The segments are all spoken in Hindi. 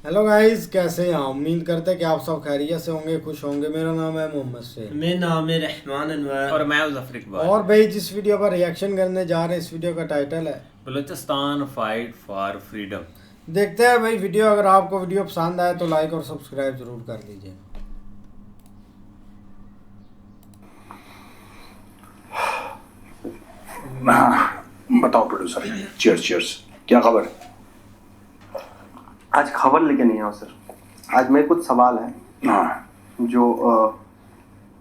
हेलो गाइस, कैसे हैं आप? उम्मीद करते हैं कि आप सब खैरियत से होंगे, खुश होंगे। मेरा नाम है मोहम्मद शेख। मेरा नाम है रहमान अनवर। और मैं मुजफ्फर इकबाल। और भाई जिस वीडियो पर रिएक्शन करने जा रहे हैं, इस वीडियो का टाइटल है बलूचिस्तान फाइट फॉर फ्रीडम। देखते हैं भाई वीडियो। अगर आपको वीडियो पसंद आए तो लाइक और सब्सक्राइब जरूर कर लीजिए। हाँ, बताओ प्रोड्यूसर। Cheers cheers. क्या खबर? आज खबर लेके नहीं आओ सर। आज मेरे कुछ सवाल हैं हाँ जो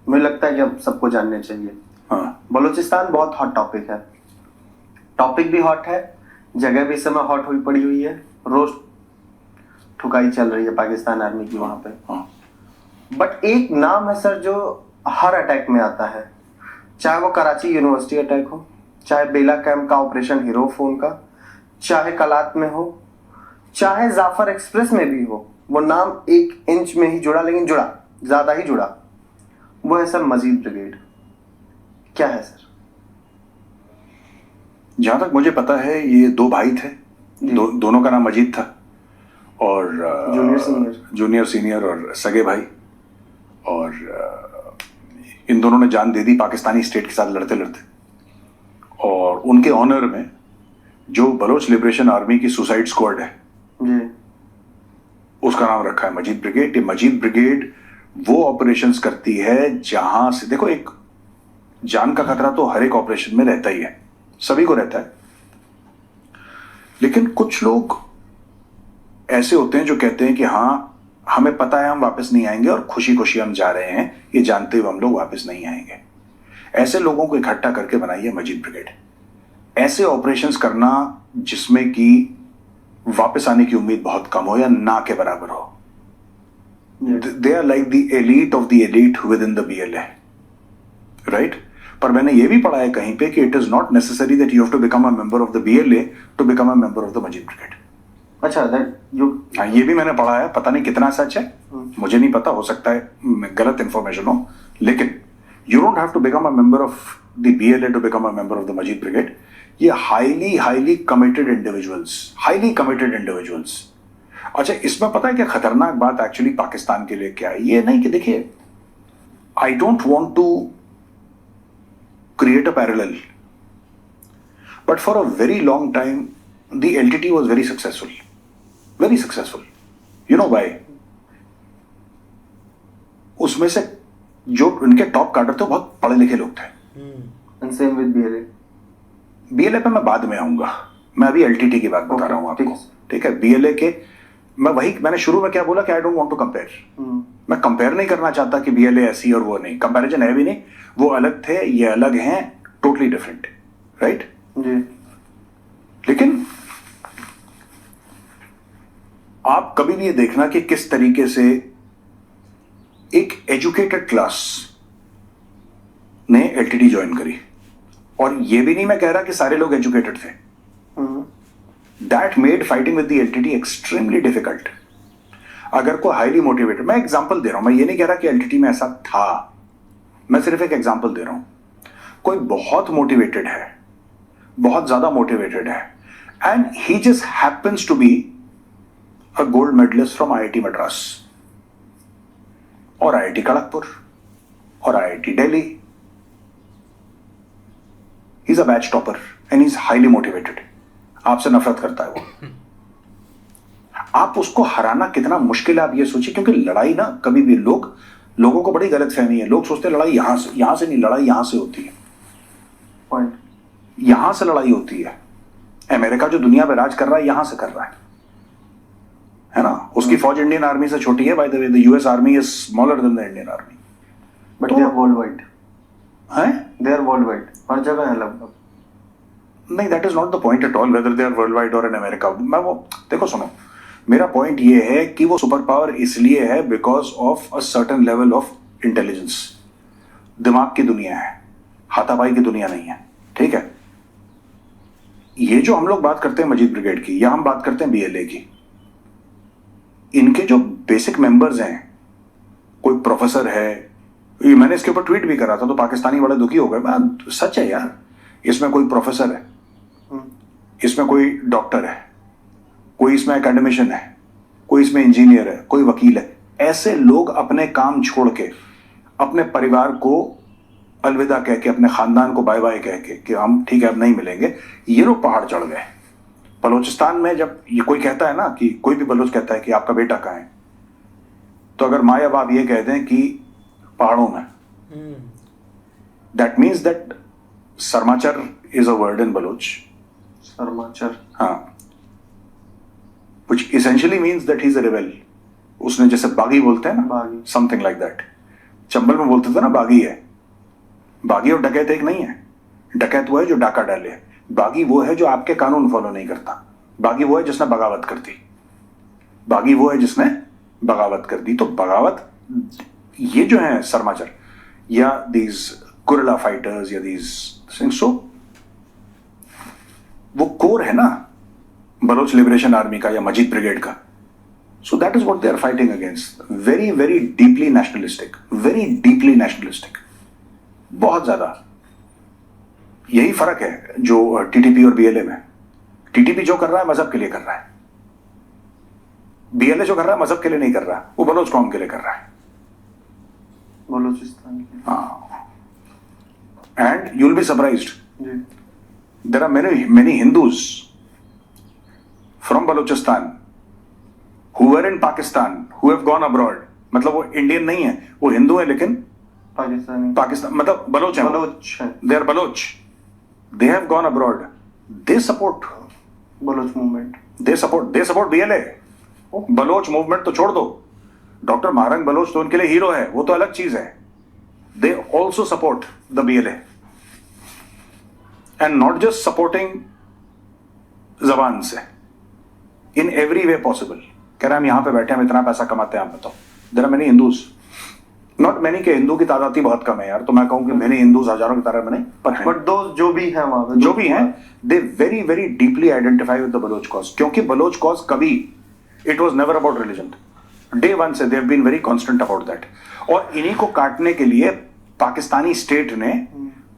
मुझे लगता है कि अब सबको जानने चाहिए। हाँ बलूचिस्तान बहुत हॉट टॉपिक है। टॉपिक भी हॉट है, जगह भी इस समय हॉट हुई पड़ी हुई है। रोज ठुकाई चल रही है पाकिस्तान आर्मी की वहां पे। हाँ। बट एक नाम है सर जो हर अटैक में आता है, चाहे वो कराची यूनिवर्सिटी अटैक हो, चाहे बेला कैंप का ऑपरेशन हीरो फोन का, चाहे कलात में हो, चाहे जाफर एक्सप्रेस में भी हो। वो नाम 1 इंच में ही जुड़ा, लेकिन जुड़ा, ज्यादा ही जुड़ा। वो है सर मजीद ब्रिगेड। क्या है सर? जहां तक मुझे पता है ये दो भाई थे। दोनों का नाम मजीद था और जूनियर सीनियर और सगे भाई। और इन दोनों ने जान दे दी पाकिस्तानी स्टेट के साथ लड़ते लड़ते। और उनके ऑनर में जो बलोच लिबरेशन आर्मी की सुसाइड स्क्वाड है जी, उसका नाम रखा है मजीद ब्रिगेड। ये मजीद ब्रिगेड वो ऑपरेशंस करती है जहां से, देखो, एक जान का खतरा तो हर एक ऑपरेशन में रहता ही है, सभी को रहता है। लेकिन कुछ लोग ऐसे होते हैं जो कहते हैं कि हाँ, हमें पता है हम वापस नहीं आएंगे और खुशी खुशी हम जा रहे हैं, ये जानते हुए हम लोग वापस नहीं आएंगे। ऐसे लोगों को इकट्ठा करके बनाई है मजीद ब्रिगेड। ऐसे ऑपरेशंस करना जिसमें कि वापस आने की उम्मीद बहुत कम हो या ना के बराबर हो। They are like the elite of the elite within the BLA, right? पर मैंने ये भी पढ़ा है कहीं पे कि it is not necessary that you have to become a member of the BLA to become a member of the Majeed Brigade. अच्छा, दैट यू। हाँ, ये भी मैंने पढ़ा है, पता नहीं कितना सच है, मुझे नहीं पता, हो सकता है गलत इंफॉर्मेशन हो। लेकिन you don't have to become a member of the BLA to become a member of the Majeed Brigade. ये हाईली कमिटेड इंडिविजुअल्स। अच्छा, इसमें पता है क्या खतरनाक बात एक्चुअली पाकिस्तान के लिए क्या है? ये नहीं कि देखिए, I don't want to create a parallel, but for a very long time the LTT was very successful. You know why? उसमें से जो उनके टॉप कार्डर थे बहुत पढ़े लिखे लोग थे। And same with BLA। BLA पे मैं बाद में आऊंगा, मैं अभी LTT की बात बता रहा हूं आपको, ठीक है? BLA के मैंने शुरू में क्या बोला कि I don't want to compare. मैं कंपेयर नहीं करना चाहता कि BLA ऐसी और वो नहीं, कंपैरिजन है भी नहीं। वो अलग थे, ये अलग हैं, टोटली डिफरेंट, राइट? जी। लेकिन आप कभी भी ये देखना कि किस तरीके से एक एजुकेटेड क्लास ने LTT ज्वाइन करी। और ये भी नहीं मैं कह रहा कि सारे लोग एजुकेटेड थे। That made fighting with the LTT extremely difficult. अगर कोई हाईली मोटिवेटेड, मैं एग्जांपल दे रहा हूं, मैं ये नहीं कह रहा कि LTT में ऐसा था, मैं सिर्फ एक एग्जांपल दे रहा हूं। कोई बहुत मोटिवेटेड है, बहुत ज्यादा मोटिवेटेड है, and he just happens to be a gold medalist from IIT Madras और IIT खड़गपुर और IIT Delhi. He is a batch topper and he is highly motivated. आपसे नफरत करता है वो। आप उसको हराना कितना मुश्किल है आप ये सोचिए, क्योंकि लड़ाई ना कभी भी लोगों को बड़ी गलतफहमी है। लोग सोचते हैं लड़ाई यहां से नहीं, लड़ाई यहां से होती है। पॉइंट। यहां से लड़ाई होती है। अमेरिका जो दुनिया पे राज कर रहा है यहां से कर रहा है ना? उसकी फौज इंडियन आर्मी से छोटी है। By the way, the US army is smaller than the Indian army, but they are worldwide. हैं? दे आर वर्ल्ड वाइड, हर जगह है लगभग। नहीं, that is not the point at all, whether they are worldwide और इन अमेरिका। मैं वो देखो, सुनो, मेरा पॉइंट ये है कि वो सुपर पावर इसलिए है because of a certain level of intelligence. दिमाग की दुनिया है, हाथापाई की दुनिया नहीं है, ठीक है? ये जो हम लोग बात करते हैं मजीद ब्रिगेड की, या हम बात करते हैं BLA की, इनके जो बेसिक मेंबर्स हैं, कोई प्रोफेसर है, ये मैंने इसके ऊपर ट्वीट भी करा था तो पाकिस्तानी बड़े दुखी हो गए। मैं सच है यार, इसमें कोई प्रोफेसर है, इसमें कोई डॉक्टर है, कोई इसमें एकेडमिशियन है, कोई कोई इसमें इंजीनियर है, कोई वकील है, ऐसे लोग अपने काम छोड़ के अपने परिवार को अलविदा कह के, अपने खानदान को बाय बाय कह के कि हम ठीक है अब नहीं मिलेंगे, ये लोग पहाड़ चढ़ गए। बलोचिस्तान में जब ये कोई कहता है ना कि कोई भी बलोच कहता है कि आपका बेटा कहाँ है, तो अगर माँ या बाप ये कह दें कि पहाड़ों में, that means that sarmachar is a word in Baloch. Sarmachar, हाँ, which essentially means that he is a rebel। उसने जैसे बागी बोलते हैं ना, बागी। Something like that. चंबल में बोलते थे ना बागी है। बागी और डकैत एक नहीं है। डकैत वो है जो डाका डाले, बागी वो है जो आपके कानून फॉलो नहीं करता, बागी वो है जिसने बगावत कर दी, बागी वो है जिसने बगावत कर दी। तो बगावत ये जो है सरमाचर या दीज गुरिल्ला फाइटर्स या दीज थिंग्स, सो वो कोर है ना बलोच लिबरेशन आर्मी का या मजीद ब्रिगेड का। So that is what they are fighting against. Very very deeply nationalistic, very deeply nationalistic, बहुत ज्यादा। यही फर्क है जो टीटीपी और बीएलए में। टीटीपी जो कर रहा है मजहब के लिए कर रहा है, बीएलए जो कर रहा है मजहब के लिए नहीं कर रहा, वो बलोच कौम के लिए कर रहा है। बलूचिस्तान के। हाँ, and you will be surprised, जी। there are many Hindus from Balochistan who were in Pakistan who have gone abroad। मतलब वो इंडियन नहीं है, वो हिंदू है लेकिन पाकिस्तानी, पाकिस्तान मतलब बलोच है, बलोच है। they are Baloch, they have gone abroad, they support Baloch movement, they support BLA। Baloch movement तो छोड़ दो, डॉक्टर महारंग बलोच तो उनके लिए हीरो है, वो तो अलग चीज है। they also support the BLA and not just supporting जबान से, in every way possible। कह रहे हम यहां पे बैठे, हम इतना पैसा कमाते हैं, आप बताओ। There are many Hindus, not many, के हिंदू की तादाद ही बहुत कम है यार, तो मैं कहूं कि मेनी हिंदूज हजारों की तादाद में नहीं, पर हैं। बट दोस्त जो भी हैं वहां पे, जो भी हैं, they very very deeply identify with the Baloch cause. क्योंकि बलोच कॉज कभी, it was never about religion, day one से they have been very constant about that. और इन्हीं को काटने के लिए पाकिस्तानी स्टेट ने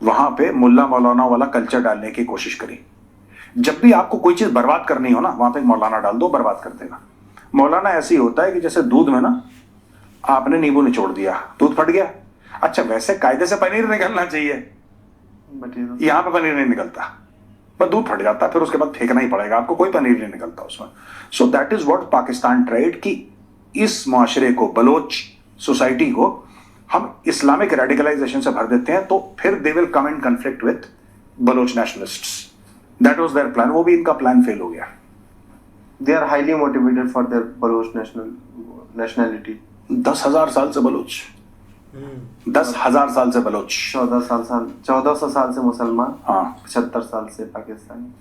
वहां पे मुल्ला मौलाना वाला कल्चर डालने की कोशिश करी। जब भी आपको कोई चीज बर्बाद करनी हो ना, वहां पे एक मौलाना डाल दो, बर्बाद कर देगा। मौलाना ऐसे ही होता है कि जैसे दूध में ना आपने नींबू निचोड़ दिया, दूध फट गया। अच्छा, वैसे कायदे से पनीर निकलना चाहिए, बट यहां पे पनीर नहीं निकलता, पर दूध फट जाता है, फिर उसके बाद फेंकना ही पड़ेगा आपको, कोई पनीर नहीं निकलता उसमें। सो that is what Pakistan tried कि इस मुआशरे को, बलोच सोसाइटी को हम इस्लामिक रेडिकलाइजेशन से भर देते हैं, तो फिर they will come in conflict with Baloch nationalists. That was their plan. वो भी इनका प्लान फेल हो गया। They are highly motivated for their Baloch nationality. 10,000 साल से बलोच, 10,000 साल से बलोच, 1400 साल से मुसलमान, हाँ 75 साल से पाकिस्तानी।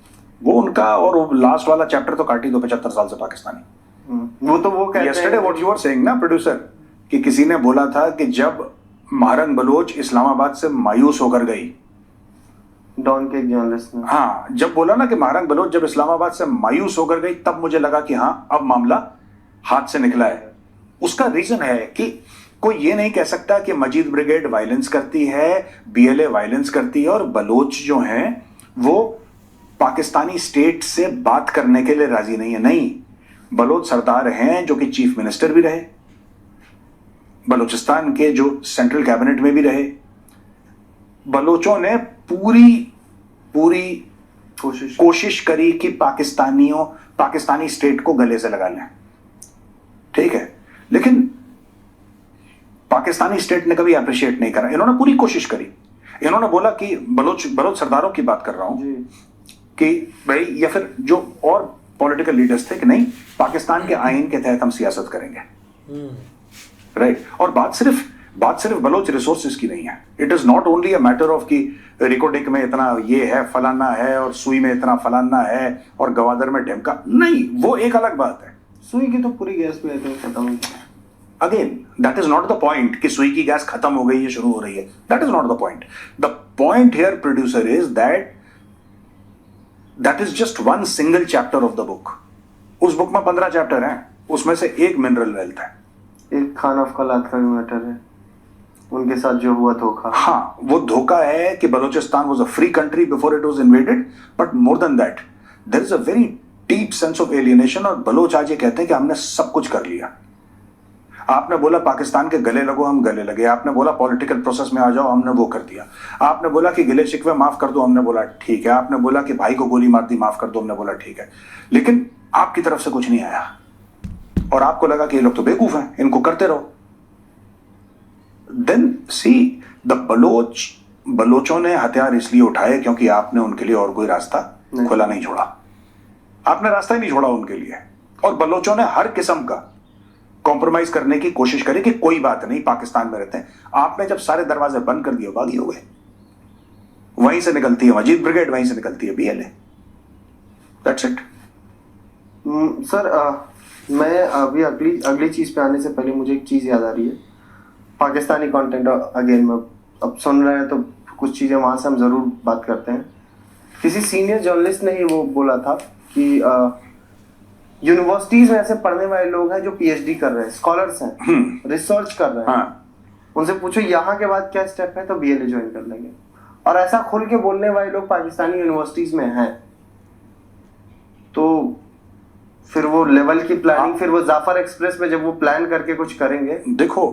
वो उनका, और वो लास्ट वाला चैप्टर तो काट ही दो, 75 साल से पाकिस्तानी। वो तो वो कहते हैं yesterday what you are saying ना प्रोड्यूसर, कि किसी ने बोला था कि जब महारंग बलोच इस्लामाबाद से मायूस होकर गई, डॉन के एक जर्नलिस्ट ने, हाँ, जब बोला ना कि महारंग बलोच जब इस्लामाबाद से मायूस होकर गई, तब मुझे लगा कि हाँ अब मामला हाथ से निकला है। उसका रीजन है कि कोई ये नहीं कह सकता कि मजीद ब्रिगेड वायलेंस करती है, बीएलए वायलेंस करती है, और बलोच जो हैं वो पाकिस्तानी स्टेट से बात करने के लिए राजी नहीं है। नहीं, बलोच सरदार हैं जो कि चीफ मिनिस्टर भी रहे, बलूचिस्तान के जो सेंट्रल कैबिनेट में भी रहे। बलोचों ने पूरी कोशिश करी कि पाकिस्तानी स्टेट को गले से लगा लें, ठीक है, लेकिन पाकिस्तानी स्टेट ने कभी अप्रिशिएट नहीं करा। इन्होंने पूरी कोशिश करी। इन्होंने बोला कि बलोच सरदारों की बात कर रहा हूं कि भाई, या फिर जो और पॉलिटिकल लीडर्स थे कि नहीं, पाकिस्तान के आईन के तहत हम सियासत करेंगे, राइट। और बात सिर्फ बलोच रिसोर्सेज की नहीं है। It is not only a matter of कि रिकोडिक में इतना ये है, फलाना है, और सुई में इतना फलाना है, और गवादर में ढेमका नहीं, वो एक अलग बात है। सुई की तो पूरी गैस पे खत्म हो गई। Again, that is not the point कि सुई की गैस खत्म हो गई है, शुरू हो रही है। That is not the point. The point here producer is that is just one single chapter of the book. उस बुक में 15 चैप्टर हैं, उसमें से एक मिनरल वेल्थ है, एक खान ऑफ कलात का भी मैटर है, उनके साथ जो हुआ धोखा। हाँ, वो धोखा है कि Balochistan was a free country before it was invaded, but more than that there is a very deep sense of alienation. और बलोच आज ये कहते हैं कि हमने सब कुछ कर लिया। आपने बोला पाकिस्तान के गले लगो, हम गले लगे। आपने बोला पॉलिटिकल प्रोसेस में आ जाओ, हमने वो कर दिया। आपने बोला कि गिले शिकवे माफ कर दो, हमने बोला ठीक है। आपने बोला कि भाई को गोली मार दी, माफ कर दो, हमने बोला ठीक है। लेकिन आपकी तरफ से कुछ नहीं आया और आपको लगा कि ये लोग तो बेवकूफ हैं, इनको करते रहो। देन सी द बलोचों ने हथियार इसलिए उठाए क्योंकि आपने उनके लिए और कोई रास्ता खुला नहीं छोड़ा। आपने रास्ता ही नहीं छोड़ा उनके लिए। और बलोचों ने हर किस्म का कॉम्प्रोमाइज करने की कोशिश करी कि कोई बात नहीं, पाकिस्तान में रहते हैं। आपने जब सारे दरवाजे बंद कर दिए, बागी हो गए। वहीं से निकलती है मजीद ब्रिगेड, वहीं से निकलती है बीएलए। That's it. सर मैं अभी अगली चीज पे आने से पहले मुझे एक चीज याद आ रही है। पाकिस्तानी कंटेंट अगेन में अब सुन रहे हैं तो कुछ चीजें वहां से हम जरूर बात करते हैं। किसी सीनियर जर्नलिस्ट ने ही वो बोला था कि यूनिवर्सिटीज में ऐसे पढ़ने वाले लोग हैं जो पीएचडी कर रहे हैं, स्कॉलर्स हैं, रिसर्च कर रहे हैं। हाँ। उनसे पूछो यहाँ के बाद क्या स्टेप है, तो बीएलए ज्वाइन कर लेंगे। और ऐसा खुल के बोलने वाले लोग पाकिस्तानी यूनिवर्सिटीज में हैं। तो फिर वो लेवल की प्लानिंग, फिर वो जाफर एक्सप्रेस में जब वो प्लान करके कुछ करेंगे। देखो,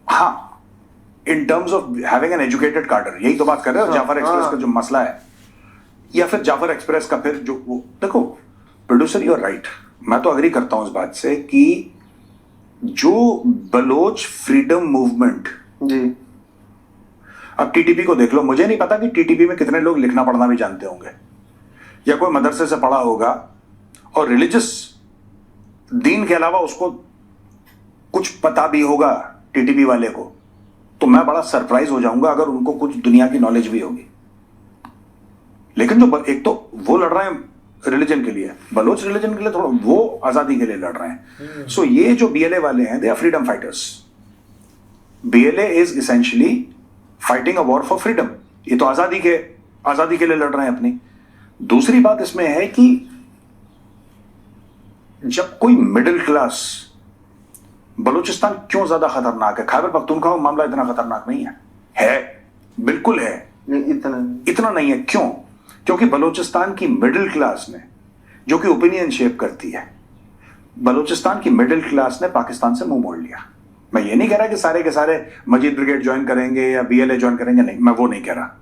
हाँ, in terms of having an educated कार्डर, यही तो बात कर रहे हो। जाफर एक्सप्रेस का जो मसला है, या फिर जाफर एक्सप्रेस का फिर जो वो, देखो प्रोड्यूसर, यू आर राइट, मैं तो अग्री करता हूं इस बात से कि जो बलोच फ्रीडम मूवमेंट, जी, अब टीटीपी को देख लो। मुझे नहीं पता कि टीटीपी में कितने लोग लिखना पढ़ना भी जानते होंगे, या कोई मदरसे से पढ़ा होगा और रिलीजियस दीन के अलावा उसको कुछ पता भी होगा टीटीपी वाले को। तो मैं बड़ा सरप्राइज हो जाऊंगा अगर उनको कुछ दुनिया की नॉलेज भी होगी। लेकिन जो एक तो वो लड़ रहे हैं रिलीजन के लिए, बलोच रिलीजन के लिए, थोड़ा वो आजादी के लिए लड़ रहे हैं। सो ये जो बीएलए वाले हैं, they are freedom fighters. BLA is essentially fighting a war for freedom. ये तो आजादी के लिए लड़ रहे हैं अपनी। दूसरी बात इसमें है कि जब कोई मिडिल क्लास, बलूचिस्तान क्यों ज्यादा खतरनाक है? खैबर पख्तूनख्वा का मामला इतना खतरनाक नहीं है, बिल्कुल है, इतना नहीं है। क्यों? क्योंकि बलूचिस्तान की मिडिल क्लास ने, जो कि ओपिनियन शेप करती है, बलूचिस्तान की मिडिल क्लास ने पाकिस्तान से मुंह मोड़ लिया। मैं ये नहीं कह रहा कि सारे के सारे मजीद ब्रिगेड ज्वाइन करेंगे या बीएलए ज्वाइन करेंगे, नहीं, मैं वो नहीं कह रहा।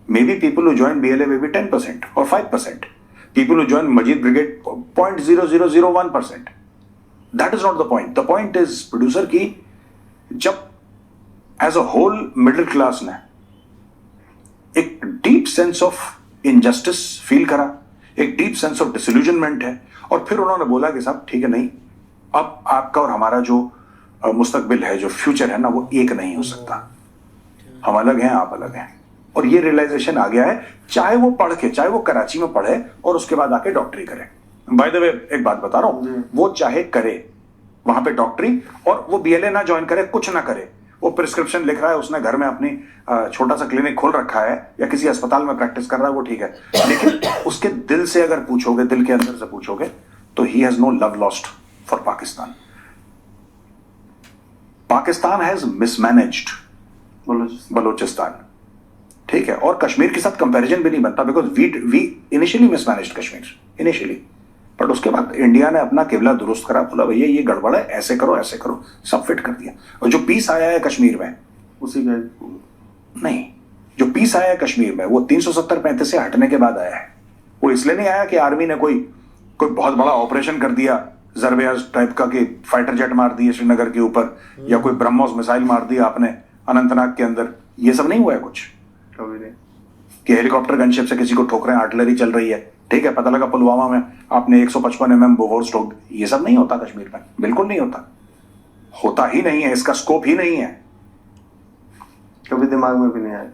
Maybe people who join BLA maybe 10% और 5%। People who join Majeed brigade 0.0001%। That is not the point. The point is producer की जब as a whole middle class ने एक deep sense of injustice feel करा, एक डीप सेंस ऑफ डिसइल्यूजनमेंट है, और फिर उन्होंने बोला कि साहब ठीक है, नहीं, अब आपका और हमारा जो मुस्तकबिल है, जो फ्यूचर है ना, वो एक नहीं हो सकता। हम अलग हैं, आप अलग हैं। और ये रियलाइजेशन आ गया है, चाहे वो पढ़ के, चाहे वो कराची में पढ़े और उसके बाद आके डॉक्टरी करे। बाय द वे एक बात बता रहा हूं, वो चाहे करे वहां पे डॉक्टरी, और वो बीएलए ना ज्वाइन करे, कुछ ना करे, वो प्रिस्क्रिप्शन लिख रहा है, उसने घर में अपनी छोटा सा क्लिनिक खोल रखा है या किसी अस्पताल में प्रैक्टिस कर रहा है, वो ठीक है। लेकिन उसके दिल से अगर पूछोगे, दिल के अंदर से पूछोगे, तो he has no love lost for Pakistan. Pakistan has mismanaged Balochistan, ठीक है। और कश्मीर के साथ कंपैरिजन भी नहीं बनता, because we initially mismanaged Kashmir initially, but उसके बाद इंडिया ने अपना किबला दुरुस्त करा, बोला भैया ये गड़बड़ है, ऐसे करो, सब फिट कर दिया। और जो पीस आया है कश्मीर में, उसी का नहीं, जो पीस आया है कश्मीर में वो 370-35 से हटने के बाद आया है। वो इसलिए नहीं आया कि आर्मी ने कोई बहुत बड़ा ऑपरेशन कर दिया जरबेयाज टाइप का, कि फाइटर जेट मार दिए श्रीनगर के ऊपर, या कोई ब्रह्मोस मिसाइल मार दिया आपने अनंतनाग के अंदर। ये सब नहीं हुआ है कुछ, कभी नहीं कि हेलीकॉप्टर गनशिप से किसी को ठोक रहे हैं, आर्टिलरी चल रही है, ठीक है, पता लगा पुलवामा में आपने 155 mm बोफोर्स ठोक। ये सब नहीं होता कश्मीर में, बिल्कुल नहीं होता ही नहीं है, इसका स्कोप ही नहीं है, कभी दिमाग में भी नहीं आया।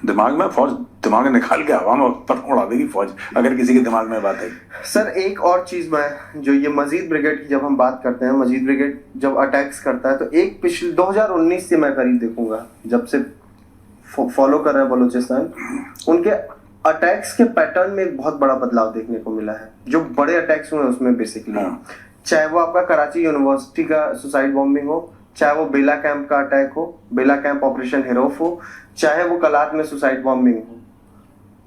दिमाग में फौज दिमाग निकाल के हवा में पर उड़ा देगी फौज, अगर किसी के दिमाग में बात आई। सर एक और चीज मैं, जो ये मजीद ब्रिगेड की जब हम बात करते हैं, मजीद ब्रिगेड जब अटैक्स करता है, तो एक पिछले 2019 से मैं करीब देखूंगा, जब से फॉलो कर रहे हैं बलूचिस्तान, उनके अटैक्स के पैटर्न में एक बहुत बड़ा बदलाव देखने को मिला है। जो बड़े अटैक्स हुए उसमें बेसिकली, चाहे वो आपका कराची यूनिवर्सिटी का सुसाइड बॉम्बिंग हो, चाहे वो बेला कैंप का अटैक हो, बेला कैंप ऑपरेशन हिरोफ हो, चाहे वो कलात में सुसाइड बॉम्बिंग हो,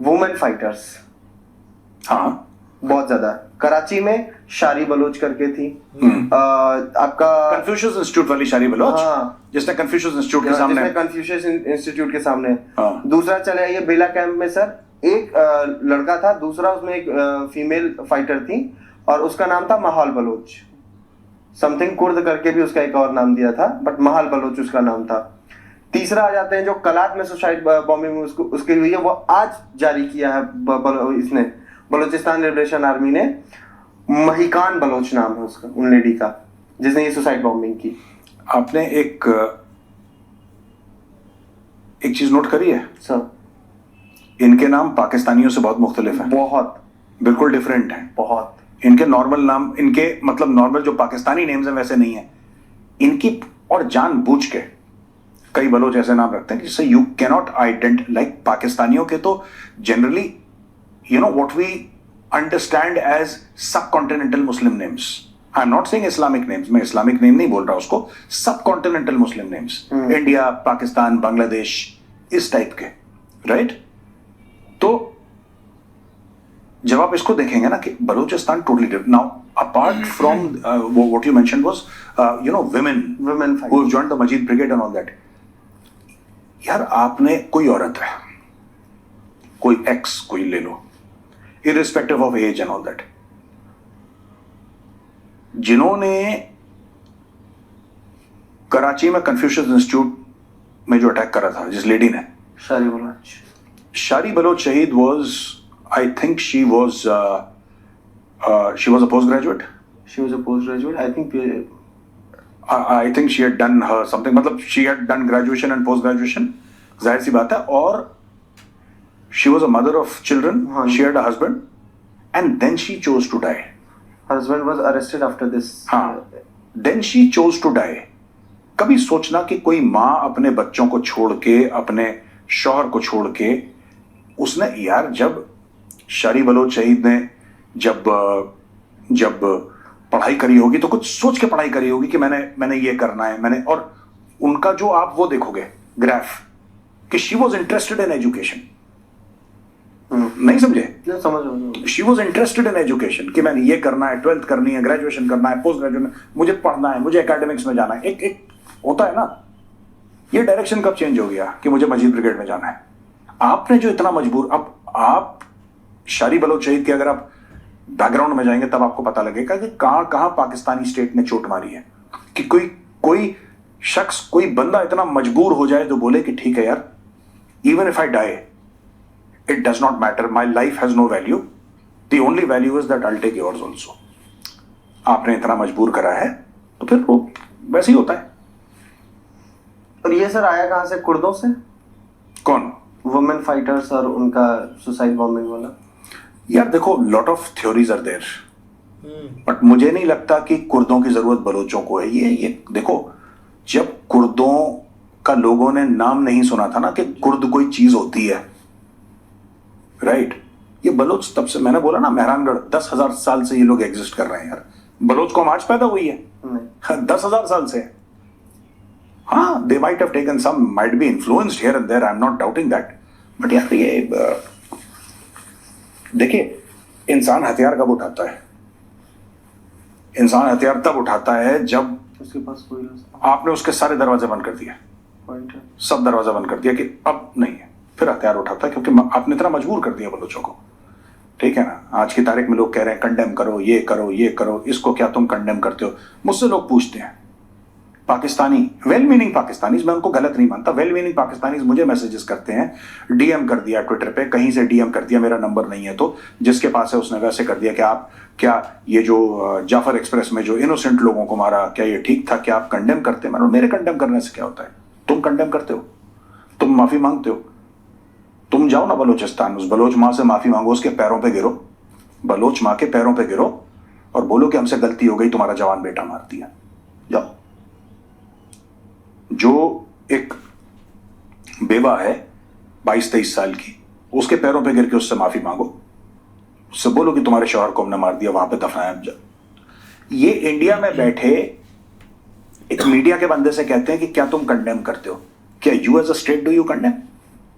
वुमेन फाइटर्स, हाँ, बहुत ज्यादा। कराची में शारी बलोच करके थी, आपका कन्फ्यूशियस इंस्टीट्यूट वाली शारी बलोच, हाँ, जिसने कन्फ्यूशियस इंस्टीट्यूट के सामने, कन्फ्यूशियस इंस्टीट्यूट के सामने। हाँ। दूसरा चले आइए बेला कैंप में सर, एक लड़का था, दूसरा उसमें एक फीमेल फाइटर थी और उसका नाम था महाल बलोच, समथिंग कुर्द करके भी उसका एक और नाम दिया था, बट महाल बलोच उसका नाम था। तीसरा आ जाते हैं जो कलात में सुसाइड बॉम्बिंग उसकी हुई है, वो आज जारी किया है इसने, बलोचिस्तान लिबरेशन आर्मी ने, महिकान बलोच नाम है उसका, उन लेडी का जिसने ये सुसाइड बॉम्बिंग की। आपने एक चीज नोट करी है सर, इनके नाम पाकिस्तानियों से बहुत मुख्तलिफ है, बहुत बिल्कुल डिफरेंट है। बहुत। इनके नॉर्मल नाम, इनके मतलब नॉर्मल जो पाकिस्तानी नेम्स हैं वैसे नहीं है इनकी, और जानबूझ के कई बलोच ऐसे नाम रखते हैं जिससे यू कैनॉट आइडेंट, लाइक पाकिस्तानियों के तो generally you know what we understand as subcontinental Muslim names, I am not saying Islamic names, मैं इस्लामिक नेम नहीं बोल रहा उसको, subcontinental Muslim names, India, Pakistan, Bangladesh, इस टाइप के, राइट? तो जब आप इसको देखेंगे ना कि Balochistan totally different now, apart from what you mentioned was you know women who have joined the Majid Brigade and all that, यार आपने कोई औरत है, कोई एक्स कोई ले लो, irrespective of age and all that, जिन्होंने कराची में कन्फ्यूशियस इंस्टीट्यूट में जो अटैक करा था, जिस लेडी ने, शारी बलोच शहीद was, I think she was a postgraduate. She was a postgraduate. I think she had done her something, मतलब she had done graduation and post graduation, जाहिर सी बात है, और she was a mother of children, हाँ. She had a husband and then she chose to die. Her husband was arrested after this. हाँ, then she chose to die. कभी सोचना कि कोई माँ अपने बच्चों को छोड़ के, अपने शौहर को छोड़ के, उसने यार जब शारी बलोच शहीद ने जब पढ़ाई करी होगी तो कुछ सोच के पढ़ाई करी होगी कि मैंने ये करना है, मैंने, और उनका जो आप वो देखोगे ग्राफ कि she was interested in education, नहीं समझे? समझ। She was interested in education कि मैंने ये करना है, 12th करनी है, ग्रेजुएशन करना है, पोस्ट ग्रेजुएशन, मुझे पढ़ना है, मुझे एकेडमिक्स में जाना है, एक होता है ना, ये डायरेक्शन कब चेंज हो गया कि मुझे मजीद ब्रिगेड में जाना है? आपने जो इतना मजबूर, अब आप शारी बलोच शहीद के अगर आप बैकग्राउंड में जाएंगे तब आपको पता लगेगा कि कहां कहां पाकिस्तानी स्टेट ने चोट मारी है, कि कोई शख्स, कोई बंदा इतना मजबूर हो जाए तो बोले कि ठीक है यार, even if I die it does not matter, my life has no value, the only value is that I will take yours also. आपने इतना मजबूर करा है तो फिर वो वैसे ही होता है। और ये सर आया कहां से? कुर्दों से? कौन? वुमेन फाइटर्स और उनका सुसाइड बॉम्बिंग वाला। यार देखो, lot of theories are there, but मुझे नहीं लगता कि कुर्दों की जरूरत बलोचों को है। ये देखो, जब कुर्दों का लोगों ने नाम नहीं सुना था ना कि कुर्द कोई चीज होती है, राइट? ये बलोच तब से, मैंने बोला ना, मेहरानगढ़ 10,000 साल से ये लोग एग्जिस्ट कर रहे हैं यार। बलोच कौम आज पैदा हुई है? 10,000 साल से। हाँ, they might have taken some, might be influenced here and there, I'm not doubting that, but यार ये देखिए, इंसान हथियार कब उठाता है? इंसान हथियार तब उठाता है जब उसके पास कोई रास्ता, आपने उसके सारे दरवाजे बंद कर दिए, सब दरवाजा बंद कर दिया कि अब नहीं है, फिर हथियार उठाता है, क्योंकि आपने इतना मजबूर कर दिया बलोचों को। ठीक है ना? आज की तारीख में लोग कह रहे हैं कंडेम करो, ये करो, ये करो, इसको क्या तुम कंडेम करते हो? मुझसे लोग पूछते हैं, पाकिस्तानी, वेल मीनिंग पाकिस्तानीज, मैं उनको गलत नहीं मानता, वेल मीनिंग पाकिस्तानीज मुझे मैसेजेस करते हैं, डीएम कर दिया ट्विटर पे, कहीं से डीएम कर दिया, मेरा नंबर नहीं है तो जिसके पास है उसने वैसे कर दिया कि आप क्या ये जो जाफर एक्सप्रेस में जो इनोसेंट लोगों को मारा, क्या ये ठीक था? क्या आप कंडेम करते हैं? मेरे कंडेम करने से क्या होता है? तुम कंडेम करते हो, तुम माफी मांगते हो, तुम जाओ ना बलोचिस्तान, उस बलोच माँ से माफी मांगो, उसके पैरों पे गिरो, बलोच माँ के पैरों पे गिरो और बोलो कि हमसे गलती हो गई, तुम्हारा जवान बेटा मार दिया। जाओ। जो एक बेवा है 22-23 साल की, उसके पैरों पे गिर के उससे माफी मांगो, उससे बोलो कि तुम्हारे शौहर को हमने मार दिया, वहां पे दफनाया। ये इंडिया में बैठे एक मीडिया के बंदे से कहते हैं कि क्या तुम कंडेम करते हो? क्या you as a state do you condemn?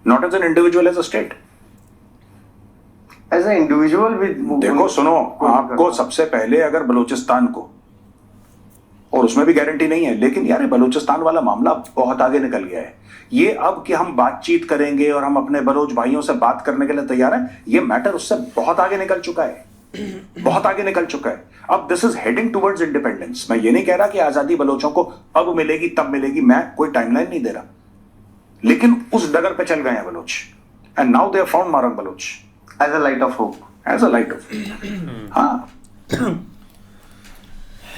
Not as an individual, as a state. As a individual भी देखो सुनो, आपको सबसे पहले अगर बलूचिस्तान को, और उसमें भी गारंटी नहीं है, लेकिन यार बलूचिस्तान वाला मामला बहुत आगे निकल गया है। ये अब कि हम बातचीत करेंगे और हम अपने बलोच भाइयों से बात करने के लिए तैयार हैं, ये मैटर उससे बहुत आगे निकल चुका है, बहुत आगे निकल चुका है। अब this is heading towards independence. मैं ये नहीं कह रहा कि आजादी बलोचों को अब मिलेगी तब मिलेगी, मैं कोई टाइमलाइन नहीं दे रहा, लेकिन उस डगर पे चल गए हैं Baloch, and now they have found Mahrang Baloch as a light of hope, as a light of. हाँ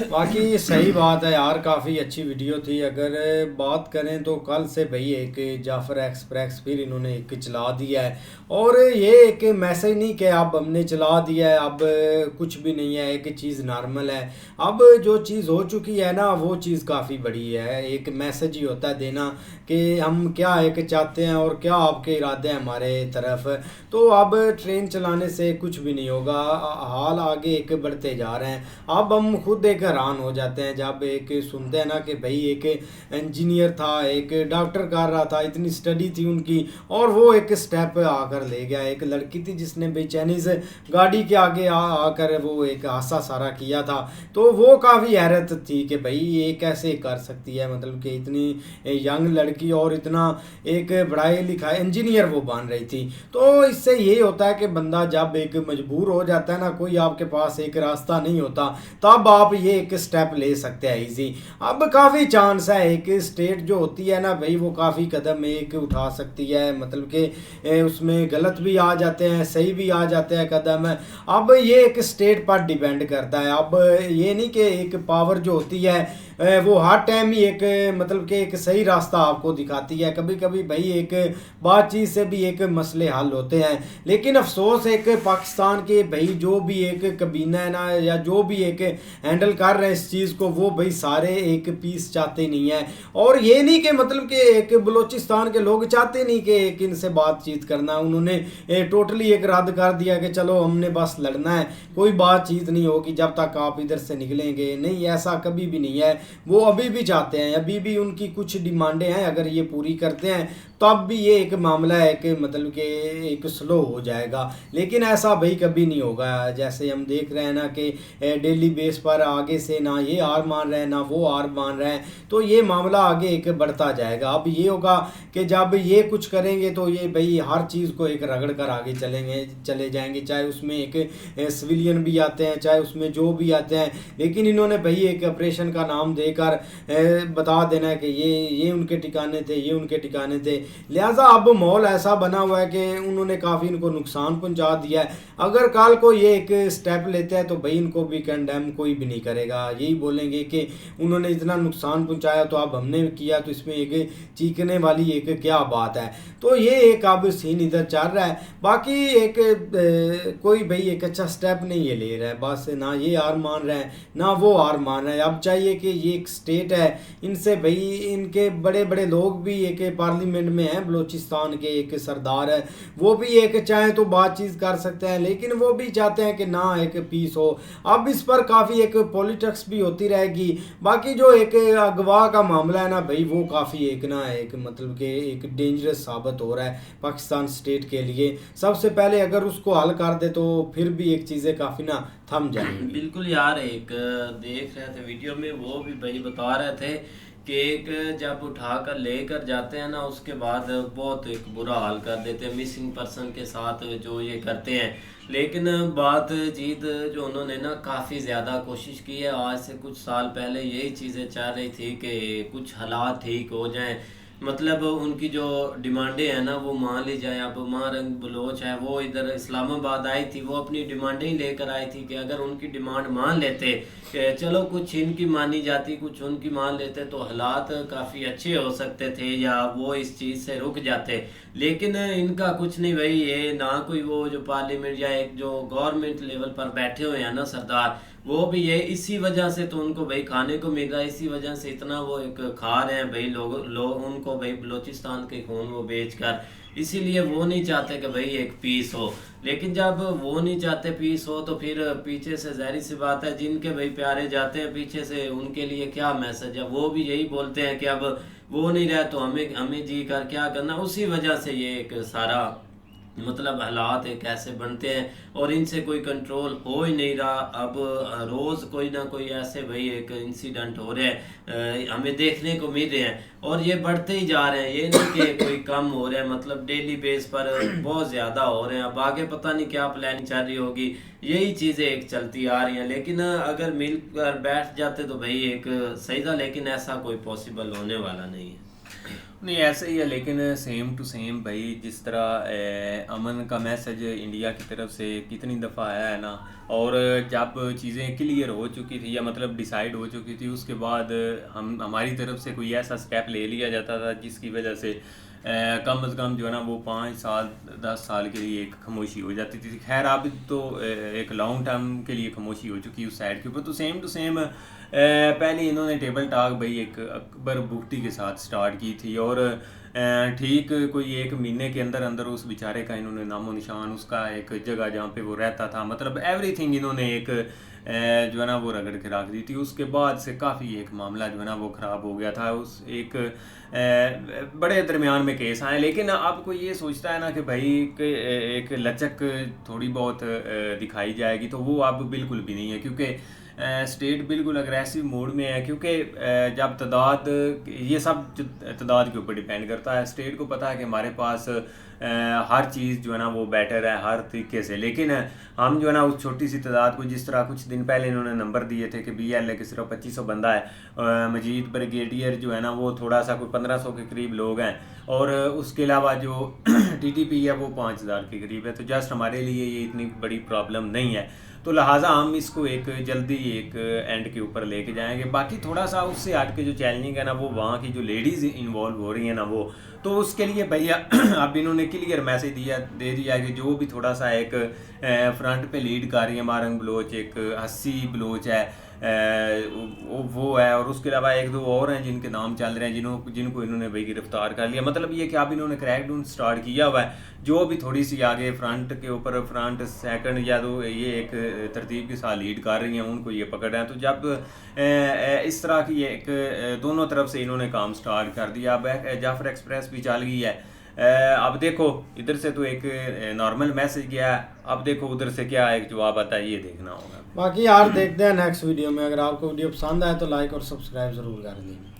बाकी सही बात है यार, काफ़ी अच्छी वीडियो थी। अगर बात करें तो कल से भाई एक जाफर एक्सप्रेस फिर इन्होंने एक चला दिया है, और ये एक मैसेज नहीं कि अब हमने चला दिया है, अब कुछ भी नहीं है, एक चीज़ नॉर्मल है। अब जो चीज़ हो चुकी है ना वो चीज़ काफ़ी बड़ी है। एक मैसेज ही होता है देना कि हम क्या एक चाहते हैं और क्या आपके इरादे हैं हमारे तरफ। तो अब ट्रेन चलाने से कुछ भी नहीं होगा, हाल आगे एक बढ़ते जा रहे हैं। अब हम खुद एक हैरान हो जाते हैं जब एक सुनते हैं ना कि भाई एक इंजीनियर था, एक डॉक्टर कर रहा था, इतनी स्टडी थी उनकी, और वो एक स्टेप आकर ले गया। एक लड़की थी जिसने बेचैनी से गाड़ी के आगे आकर वो एक हादसा सारा किया था। तो वो काफ़ी हैरत थी कि भाई ये कैसे कर सकती है, मतलब कि इतनी यंग लड़की और इतना एक पढ़ाई लिखाई इंजीनियर वो बन रही थी। तो इससे यही होता है कि बंदा जब एक मजबूर हो जाता है ना, कोई आपके पास एक रास्ता नहीं होता, तब आप ये एक स्टेप ले सकते हैं इजी। अब काफ़ी चांस है, एक स्टेट जो होती है ना भाई वो काफ़ी कदम एक उठा सकती है, मतलब कि उसमें गलत भी आ जाते हैं, सही भी आ जाते हैं कदम। अब ये एक स्टेट पर डिपेंड करता है। अब ये नहीं कि एक पावर जो होती है वो हर टाइम ही एक मतलब कि एक सही रास्ता आपको दिखाती है। कभी कभी भाई एक बातचीत से भी एक मसले हल होते हैं, लेकिन अफसोस एक पाकिस्तान के भाई जो भी एक कबीना है ना, या जो भी एक हैंडल कर रहे हैं इस चीज़ को, वो भाई सारे एक पीस चाहते नहीं है। और ये नहीं कि मतलब कि एक बलूचिस्तान के लोग चाहते नहीं कि एक इनसे बातचीत करना, उन्होंने टोटली एक रद्द कर दिया कि चलो हमने बस लड़ना है, कोई बातचीत नहीं होगी जब तक आप इधर से निकलेंगे नहीं। ऐसा कभी भी नहीं है, वो अभी भी चाहते हैं, अभी भी उनकी कुछ डिमांडें हैं, अगर ये पूरी करते हैं तब भी ये एक मामला है कि मतलब कि एक स्लो हो जाएगा। लेकिन ऐसा भाई कभी नहीं होगा, जैसे हम देख रहे हैं ना कि डेली बेस पर आगे से ना ये हार मान रहे हैं ना वो हार मान रहे हैं, तो ये मामला आगे एक बढ़ता जाएगा। अब ये होगा कि जब ये कुछ करेंगे तो ये भाई हर चीज़ को एक रगड़ कर आगे चले जाएंगे, चाहे उसमें एक सिविलियन भी आते हैं, चाहे उसमें जो भी आते हैं। लेकिन इन्होंने भाई एक ऑपरेशन का नाम देकर बता देना है कि ये उनके ठिकाने थे, ये उनके ठिकाने थे। लिहाजा अब माहौल ऐसा बना हुआ है कि उन्होंने काफ़ी इनको नुकसान पहुंचा दिया है। अगर कल को ये एक स्टेप लेते हैं तो भाई इनको भी कंडेम कोई भी नहीं करेगा, यही बोलेंगे कि उन्होंने इतना नुकसान पहुंचाया तो अब हमने किया, तो इसमें एक चीखने वाली एक क्या बात है। तो ये एक अब सीन इधर चल रहा है। बाकी एक कोई भाई एक अच्छा स्टेप नहीं ये ले रहा है, बस ना ये हार मान रहे हैं ना वो हार मान रहे हैं। अब चाहिए कि ये एक स्टेट है, इनसे भाई इनके बड़े बड़े लोग भी एक पार्लियामेंट में हैं, बलूचिस्तान के एक सरदार है, वो भी एक चाहे तो बातचीत कर सकते हैं, लेकिन वो भी चाहते हैं कि ना एक पीस हो। अब इस पर काफ़ी एक पॉलिटिक्स भी होती रहेगी। बाकी जो एक अगवा का मामला है ना भाई, वो काफ़ी एक ना एक मतलब कि एक डेंजरस साबित हो रहा है पाकिस्तान स्टेट के लिए। सबसे पहले अगर उसको हल कर दे तो फिर भी एक चीज़ें काफ़ी ना थम जाएंगी। बिल्कुल यार, एक देख रहे थे वीडियो में, वो भी भाई बता रहे थे कि एक जब उठाकर लेकर जाते हैं ना, उसके बाद बहुत एक बुरा हाल कर देते हैं, मिसिंग पर्सन के साथ जो ये करते हैं। लेकिन बातचीत जो उन्होंने ना काफ़ी ज़्यादा कोशिश की है। आज से कुछ साल पहले यही चीज़ें चाह रही थी कि कुछ हालात ठीक हो जाएं, मतलब उनकी जो डिमांडें हैं ना वो मान ली जाए। अब मारंग बलोच है, वो इधर इस्लामाबाद आई थी, वो अपनी डिमांडें ही लेकर आई थी कि अगर उनकी डिमांड मान लेते कि चलो कुछ इनकी मानी जाती कुछ उनकी मान लेते तो हालात काफ़ी अच्छे हो सकते थे, या वो इस चीज़ से रुक जाते। लेकिन इनका कुछ नहीं भाई, ये ना कोई वो जो पार्लियामेंट या एक जो गवर्नमेंट लेवल पर बैठे हुए हैं ना सरदार, वो भी ये इसी वजह से तो उनको भाई खाने को मिल रहा है, इसी वजह से इतना वो एक खा रहे हैं भाई लोग उनको भाई बलूचिस्तान के खून वो बेचकर। इसीलिए वो नहीं चाहते कि भाई एक पीस हो। लेकिन जब वो नहीं चाहते पीस हो तो फिर पीछे से जाहिर सी बात है जिनके भाई प्यारे जाते हैं पीछे से, उनके लिए क्या मैसेज है, वो भी यही बोलते हैं कि अब वो नहीं रहे तो हमें जी कर क्या करना। उसी वजह से ये एक सारा मतलब हालात एक ऐसे बनते हैं और इनसे कोई कंट्रोल हो ही नहीं रहा। अब रोज़ कोई ना कोई ऐसे भाई एक इंसिडेंट हो रहे हैं, हमें देखने को मिल रहे हैं और ये बढ़ते ही जा रहे हैं, ये नहीं कि कोई कम हो रहे हैं, मतलब डेली बेस पर बहुत ज़्यादा हो रहे हैं। अब आगे पता नहीं क्या प्लानिंग चल रही होगी, यही चीज़ें एक चलती आ रही हैं। लेकिन अगर मिलकर बैठ जाते तो भाई एक सही था, लेकिन ऐसा कोई पॉसिबल होने वाला नहीं है। नहीं ऐसा ही है, लेकिन सेम टू सेम भाई जिस तरह अमन का मैसेज इंडिया की तरफ से कितनी दफ़ा आया है ना, और जब चीज़ें क्लियर हो चुकी थी या मतलब डिसाइड हो चुकी थी, उसके बाद हमारी तरफ से कोई ऐसा स्टेप ले लिया जाता था जिसकी वजह से कम अज़ कम जो है ना वो 5 साल 10 साल के लिए एक खामोशी हो जाती थी। खैर अब तो एक लॉन्ग टर्म के लिए खामोशी हो चुकी है उस साइड के ऊपर। तो सेम टू सेम पहले इन्होंने टेबल टॉक भाई एक अकबर भुट्टी के साथ स्टार्ट की थी, और ठीक कोई 1 महीने के अंदर अंदर उस बेचारे का इन्होंने नामो निशान, उसका एक जगह जहाँ पे वो रहता था, मतलब एवरीथिंग इन्होंने एक जो है ना वो रगड़ के रख दी थी। उसके बाद से काफ़ी एक मामला जो है ना वो ख़राब हो गया था, उस एक बड़े दरमियान में केस आए। लेकिन अब कोई ये सोचता है ना कि भाई एक लचक थोड़ी बहुत दिखाई जाएगी, तो वो अब बिल्कुल भी नहीं है, क्योंकि स्टेट बिल्कुल अग्रेसिव मोड में है। क्योंकि जब तादाद, ये सब तादाद के ऊपर डिपेंड करता है। स्टेट को पता है कि हमारे पास हर चीज़ जो है ना वो बेटर है हर तरीके से, लेकिन हम जो है ना उस छोटी सी तादाद को, जिस तरह कुछ दिन पहले इन्होंने नंबर दिए थे कि BLA के सिर्फ 2500 बंदा है, मजीद ब्रिगेडियर जो है ना वो थोड़ा सा कोई 1500 के करीब लोग हैं, और उसके अलावा जो TTP है वो 5000 के करीब है। तो जस्ट हमारे लिए ये इतनी बड़ी प्रॉब्लम नहीं है, तो लिहाजा हम इसको एक जल्दी एक एंड के ऊपर लेके जाएंगे। बाकी थोड़ा सा उससे हट के जो चैलेंजिंग है ना वो वहाँ की जो लेडीज़ इन्वॉल्व हो रही हैं ना वो, तो उसके लिए भैया अब इन्होंने क्लियर मैसेज दे दिया है कि जो भी थोड़ा सा एक फ्रंट पे लीड कर रही है, मारंग बलोच, एक हस्सी बलोच है, वो है, और उसके अलावा 1-2 और हैं जिनके नाम चल रहे हैं, जिनको इन्होंने भाई गिरफ्तार कर लिया। मतलब ये कि अब इन्होंने क्रैकडाउन स्टार्ट किया हुआ है। जो भी थोड़ी सी आगे फ्रंट के ऊपर फ्रंट सेकंड या तो ये एक तरतीब के साथ लीड कर रही हैं, उनको ये पकड़ रहे हैं। तो जब इस तरह की एक दोनों तरफ से इन्होंने काम स्टार्ट कर दिया। अब जाफर एक्सप्रेस भी चल गई है। अब देखो इधर से तो एक नॉर्मल मैसेज गया है, अब देखो उधर से क्या एक जवाब आता है, ये देखना होगा। बाकी यार देखते हैं नेक्स्ट वीडियो में। अगर आपको वीडियो पसंद आए तो लाइक और सब्सक्राइब ज़रूर कर दें।